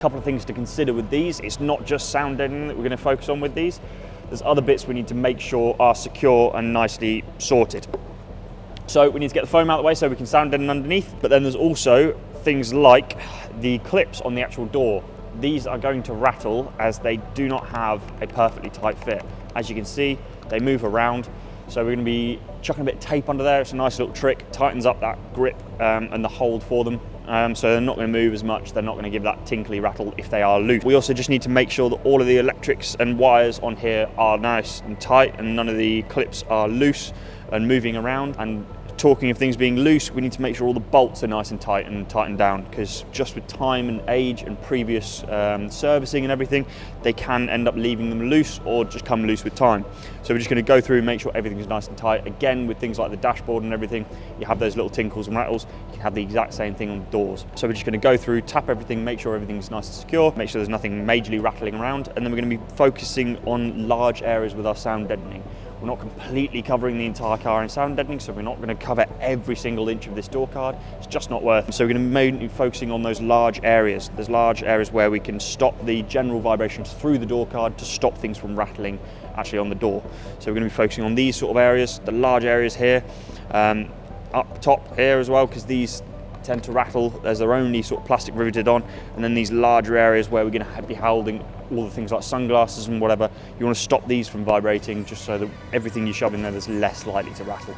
Couple of things to consider with these. It's not just sound deadening that we're going to focus on with these. There's other bits we need to make sure are secure and nicely sorted. So we need to get the foam out of the way so we can sound deaden underneath, but then there's also things like the clips on the actual door. These are going to rattle as they do not have a perfectly tight fit. As you can see, they move around. So we're going to be chucking a bit of tape under there. It's a nice little trick, tightens up that grip and the hold for them. So they're not going to move as much, they're not going to give that tinkly rattle if they are loose. We also just need to make sure that all of the electrics and wires on here are nice and tight and none of the clips are loose and moving around. And talking of things being loose, we need to make sure all the bolts are nice and tight and tightened down, because just with time and age and previous servicing and everything, they can end up leaving them loose or just come loose with time. So we're just going to go through and make sure everything's nice and tight. Again, with things like the dashboard and everything, you have those little tinkles and rattles. You can have the exact same thing on the doors. So we're just going to go through, tap everything, make sure everything's nice and secure, make sure there's nothing majorly rattling around, and then we're going to be focusing on large areas with our sound deadening. We're not completely covering the entire car in sound deadening, so we're not going to cover every single inch of this door card. It's just not worth it. So we're going to mainly be focusing on those large areas. There's large areas where we can stop the general vibrations through the door card to stop things from rattling actually on the door. So we're going to be focusing on these sort of areas, the large areas here, up top here as well, because these tend to rattle as they're only sort of plastic riveted on, and then these larger areas where we're going to be holding all the things like sunglasses and whatever. You want to stop these from vibrating just so that everything you shove in there is less likely to rattle.